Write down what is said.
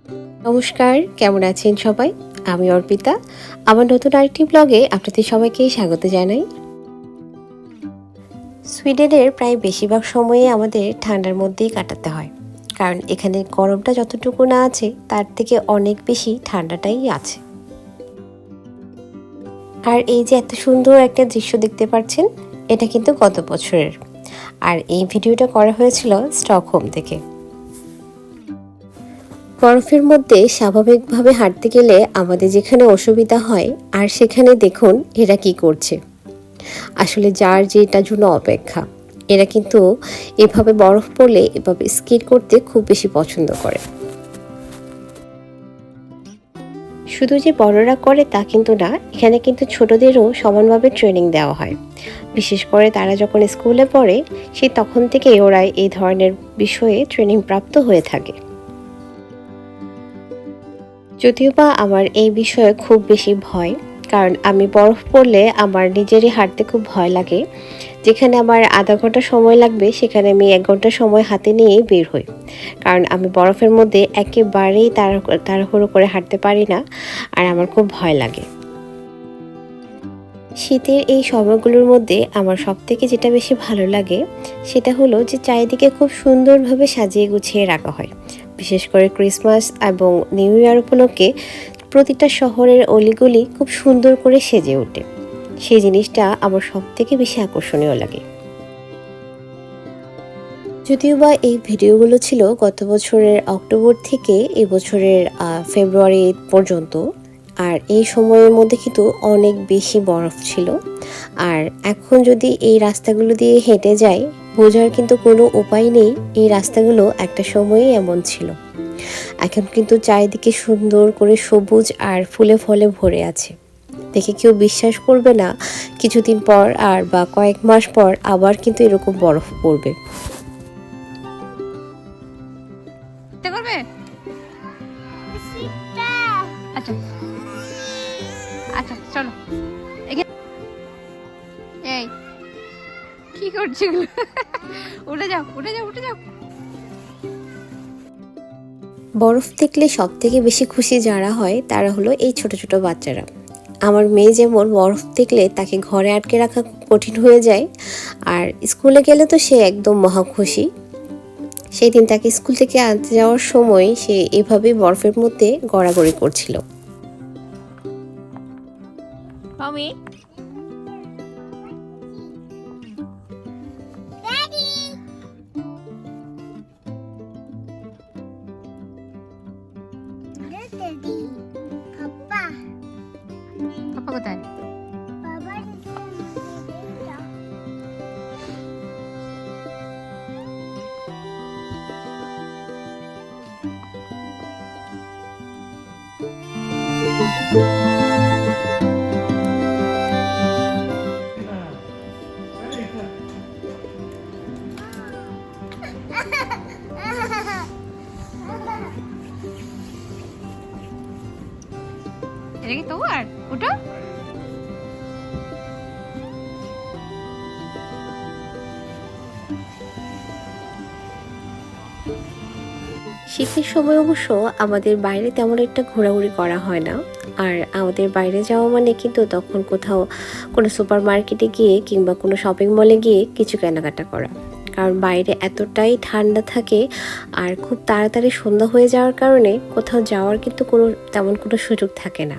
নমস্কার, কেমন আছেন সবাই? আমি অর্পিতা। আমার নতুন আরেকটি ব্লগে আপনাদের সবাইকে স্বাগত জানাই। সুইডেনের প্রায় বেশিরভাগ সময়ে আমাদের ঠান্ডার মধ্যেই কাটাতে হয়, কারণ এখানে গরমটা যতটুকু না আছে তার থেকে অনেক বেশি ঠান্ডাটাই আছে। আর এই যে এত সুন্দর একটা দৃশ্য দেখতে পাচ্ছেন, এটা কিন্তু গত বছরের। আর এই ভিডিওটা করা হয়েছিল স্টকহোম থেকে। বরফের মধ্যে স্বাভাবিকভাবে হাঁটতে গেলে আমাদের যেখানে অসুবিধা হয়, আর সেখানে দেখুন এরা কি করছে। আসলে যার যেটার জন্য অপেক্ষা, এরা কিন্তু এভাবে বরফ পড়লে এভাবে স্কিট করতে খুব বেশি পছন্দ করে। শুধু যে বড়রা করে তা কিন্তু না, এখানে কিন্তু ছোটদেরও সমানভাবে ট্রেনিং দেওয়া হয়। বিশেষ করে তারা যখন স্কুলে পড়ে, সেই তখন থেকেই ওরা এই ধরনের বিষয়ে ট্রেনিং প্রাপ্ত হয়ে থাকে। যদিও বা আমার এই বিষয়ে খুব বেশি ভয়, কারণ আমি বরফ পড়লে আমার নিজেরই হাঁটতে খুব ভয় লাগে। যেখানে আমার আধা ঘন্টা সময় লাগবে, সেখানে আমি 1 ঘন্টা সময় হাতে নিয়েই বের হই, কারণ আমি বরফের মধ্যে একেবারেই তাড়াহুড়ো করে হাঁটতে পারি না, আর আমার খুব ভয় লাগে। শীতের এই সময়গুলোর মধ্যে আমার সবথেকে যেটা বেশি ভালো লাগে, সেটা হলো যে চারিদিকে খুব সুন্দরভাবে সাজিয়ে গুছিয়ে রাখা হয়। বিশেষ করে ক্রিসমাস এবং নিউ ইয়ার উপলক্ষে প্রতিটা শহরের অলিগলি খুব সুন্দর করে সেজে ওঠে। সেই জিনিসটা আমার সবথেকে বেশি আকর্ষণীয় লাগে। যদিও বা এই ভিডিওগুলো ছিল গত বছরের অক্টোবর থেকে এবছরের ফেব্রুয়ারি পর্যন্ত, আর এই সময়ের মধ্যে কিন্তু অনেক বেশি বরফ ছিল। আর এখন যদি এই রাস্তাগুলো দিয়ে হেঁটে যাই, বোঝার কিন্তু কোনো উপায় নেই এই রাস্তাগুলো একটা সময়ে এমন ছিল। এখন কিন্তু চারিদিকে সুন্দর করে সবুজ আর ফুলে ফলে ভরে আছে। দেখে কেউ বিশ্বাস করবে না, কিছুদিন পর আর বা কয়েক মাস পর আবার কিন্তু এরকম বরফ পড়বে। করবে আচ্ছা আচ্ছা চলো। এই কি করছো? উঠে যাও উঠে যাও উঠে যাও। বরফ দেখলে সব থেকে বেশি খুশি যারা হয় তারা হলো এই ছোট ছোট বাচ্চারা। আমার মেয়ে যেমন বরফ দেখলে তাকে ঘরে আটকে রাখা কঠিন হয়ে যায়, আর স্কুলে গেলে তো সে একদম মহা খুশি। সেই দিন তাকে স্কুল থেকে আনতে যাওয়ার সময় সে এভাবেই বরফের মধ্যে গড়াগড়ি করছিল। মামি পাপা কোথায়? এটা কি তোমার? ওটা শীতের সময় অবশ্য আমাদের বাইরে তেমন একটা ঘোরাঘুরি করা হয় না। আর আমাদের বাইরে যাওয়া মানে কিন্তু তখন কোথাও কোনো সুপার মার্কেটে গিয়ে কিংবা কোনো শপিং মলে গিয়ে কিছু কেনাকাটা করা, কারণ বাইরে এতটাই ঠান্ডা থাকে। আর খুব তাড়াতাড়ি সন্ধ্যা হয়ে যাওয়ার কারণে কোথাও যাওয়ার কিন্তু তেমন কোনো সুযোগ থাকে না।